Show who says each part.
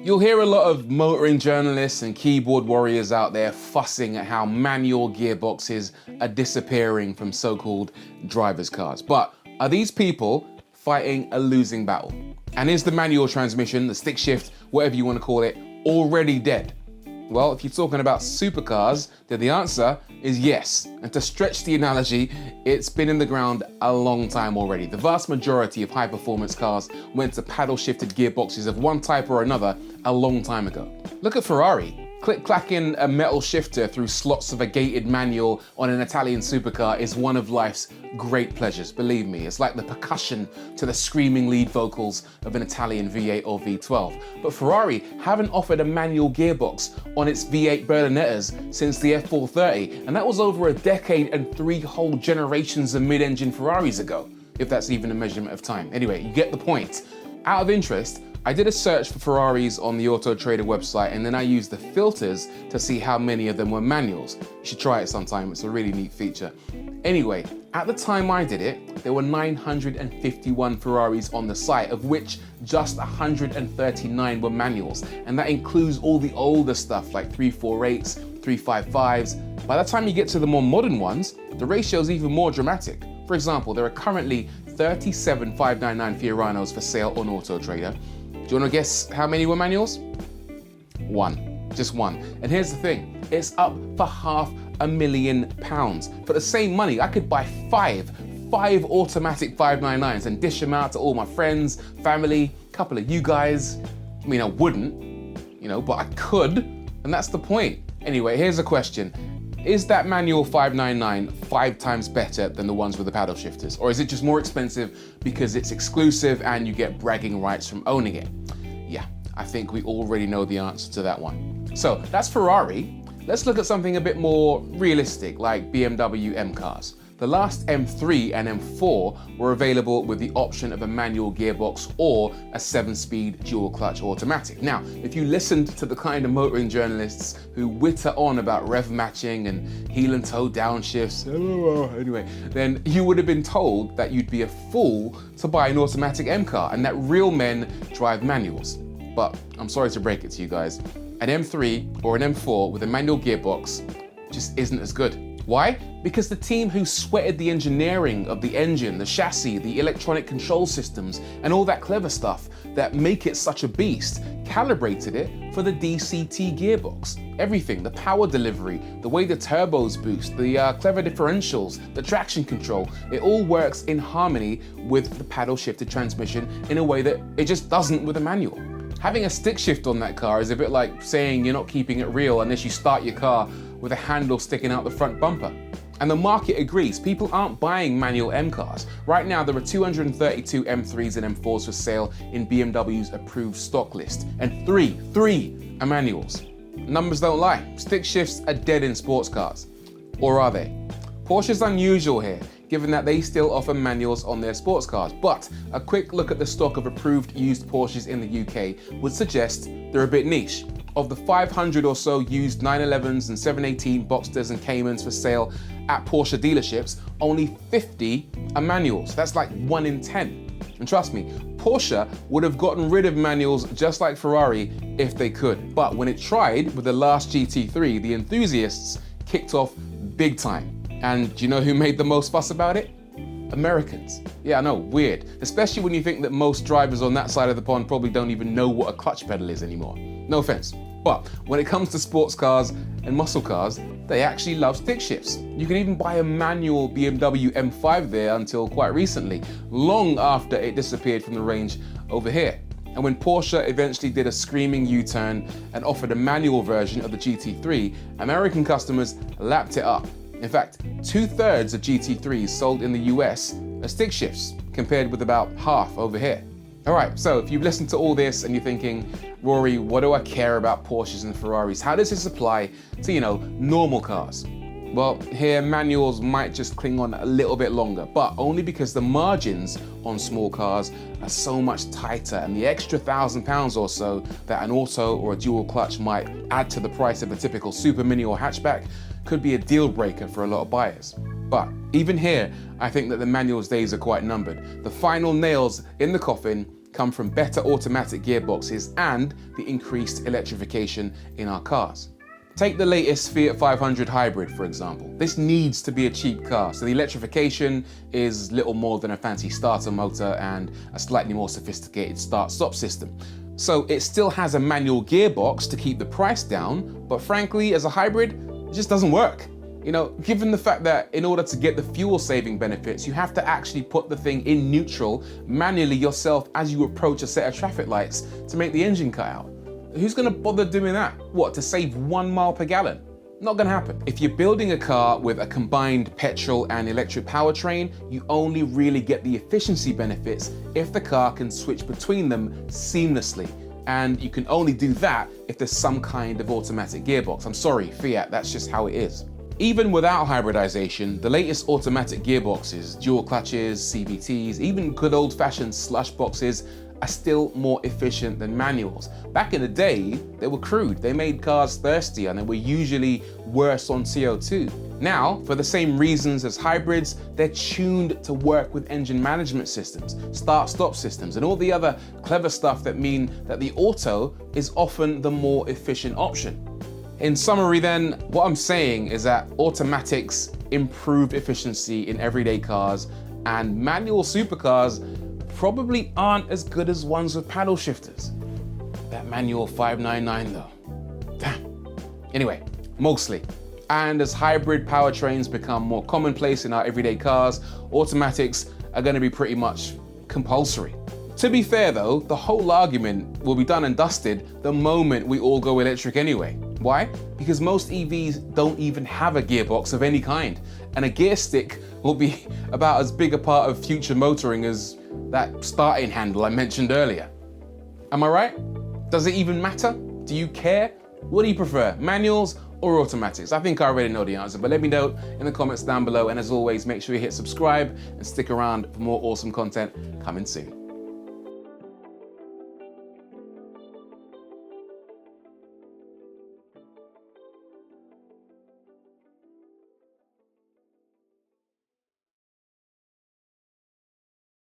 Speaker 1: You'll hear a lot of motoring journalists and keyboard warriors out there fussing at how manual gearboxes are disappearing from so-called drivers' cars. But are these people fighting a losing battle? And is the manual transmission, the stick shift, whatever you want to call it, already dead? Well, if you're talking about supercars, then the answer is yes. And to stretch the analogy, it's been in the ground a long time already. The vast majority of high-performance cars went to paddle-shifted gearboxes of one type or another a long time ago. Look at Ferrari. Click-clacking a metal shifter through slots of a gated manual on an Italian supercar is one of life's great pleasures, believe me. It's like the percussion to the screaming lead vocals of an Italian V8 or V12. But Ferrari haven't offered a manual gearbox on its V8 Berlinettas since the F430, and that was over a decade and 3 whole generations of mid-engine Ferraris ago, if that's even a measurement of time. Anyway, you get the point. Out of interest, I did a search for Ferraris on the Autotrader website, and then I used the filters to see how many of them were manuals. You should try it sometime, it's a really neat feature. Anyway, at the time I did it, there were 951 Ferraris on the site, of which just 139 were manuals. And that includes all the older stuff like 348s, 355s. By the time you get to the more modern ones, the ratio is even more dramatic. For example, there are currently 37 599 Fieranos for sale on Autotrader. Do you want to guess how many were manuals? One, just one. And here's the thing, it's up for £500,000. For the same money, I could buy five automatic 599s and dish them out to all my friends, family, a couple of you guys. I mean, I wouldn't, but I could, and that's the point. Anyway, here's a question. Is that manual 599 5 times better than the ones with the paddle shifters? Or is it just more expensive because it's exclusive and you get bragging rights from owning it? Yeah, I think we already know the answer to that one. So that's Ferrari. Let's look at something a bit more realistic, like BMW M cars. The last M3 and M4 were available with the option of a manual gearbox or a 7-speed dual clutch automatic. Now, if you listened to the kind of motoring journalists who witter on about rev matching and heel and toe downshifts, anyway, then you would have been told that you'd be a fool to buy an automatic M car and that real men drive manuals. But I'm sorry to break it to you guys, an M3 or an M4 with a manual gearbox just isn't as good. Why? Because the team who sweated the engineering of the engine, the chassis, the electronic control systems, and all that clever stuff that make it such a beast, calibrated it for the DCT gearbox. Everything, the power delivery, the way the turbos boost, the clever differentials, the traction control, it all works in harmony with the paddle shifted transmission in a way that it just doesn't with a manual. Having a stick shift on that car is a bit like saying you're not keeping it real unless you start your car with a handle sticking out the front bumper. And the market agrees, people aren't buying manual M cars. Right now, there are 232 M3s and M4s for sale in BMW's approved stock list, and three are manuals. Numbers don't lie, stick shifts are dead in sports cars. Or are they? Porsche's unusual here, given that they still offer manuals on their sports cars, but a quick look at the stock of approved used Porsches in the UK would suggest they're a bit niche. Of the 500 or so used 911s and 718 Boxsters and Caymans for sale at Porsche dealerships, only 50 are manuals. That's like 1 in 10. And trust me, Porsche would have gotten rid of manuals just like Ferrari if they could. But when it tried with the last GT3, the enthusiasts kicked off big time. And do you know who made the most fuss about it? Americans. Yeah, I know, weird. Especially when you think that most drivers on that side of the pond probably don't even know what a clutch pedal is anymore. No offense. But when it comes to sports cars and muscle cars, they actually love stick shifts. You can even buy a manual BMW M5 there until quite recently, long after it disappeared from the range over here. And when Porsche eventually did a screaming U-turn and offered a manual version of the GT3, American customers lapped it up. In fact, 2/3 of GT3s sold in the US are stick shifts, compared with about half over here. All right, so if you've listened to all this and you're thinking, Rory, what do I care about Porsches and Ferraris? How does this apply to, normal cars? Well, here manuals might just cling on a little bit longer, but only because the margins on small cars are so much tighter, and the extra £1,000 or so that an auto or a dual clutch might add to the price of a typical super mini or hatchback could be a deal breaker for a lot of buyers. But even here, I think that the manual's days are quite numbered. The final nails in the coffin come from better automatic gearboxes and the increased electrification in our cars. Take the latest Fiat 500 hybrid, for example. This needs to be a cheap car, so the electrification is little more than a fancy starter motor and a slightly more sophisticated start-stop system. So it still has a manual gearbox to keep the price down, but frankly, as a hybrid, it just doesn't work. You know, given the fact that in order to get the fuel saving benefits, you have to actually put the thing in neutral manually yourself as you approach a set of traffic lights to make the engine cut out. Who's gonna bother doing that? What, to save 1 mile per gallon? Not gonna happen. If you're building a car with a combined petrol and electric powertrain, you only really get the efficiency benefits if the car can switch between them seamlessly. And you can only do that if there's some kind of automatic gearbox. I'm sorry, Fiat, that's just how it is. Even without hybridization, the latest automatic gearboxes, dual clutches, CVTs, even good old-fashioned slush boxes are still more efficient than manuals. Back in the day, they were crude. They made cars thirsty and they were usually worse on CO2. Now, for the same reasons as hybrids, they're tuned to work with engine management systems, start-stop systems, and all the other clever stuff that mean that the auto is often the more efficient option. In summary then, what I'm saying is that automatics improve efficiency in everyday cars, and manual supercars probably aren't as good as ones with paddle shifters. That manual 599 though, damn. Anyway, mostly. And as hybrid powertrains become more commonplace in our everyday cars, automatics are gonna be pretty much compulsory. To be fair though, the whole argument will be done and dusted the moment we all go electric anyway. Why? Because most EVs don't even have a gearbox of any kind, and a gear stick will be about as big a part of future motoring as that starting handle I mentioned earlier. Am I right? Does it even matter? Do you care? What do you prefer, manuals or automatics? I think I already know the answer, but let me know in the comments down below, and as always, make sure you hit subscribe and stick around for more awesome content coming soon.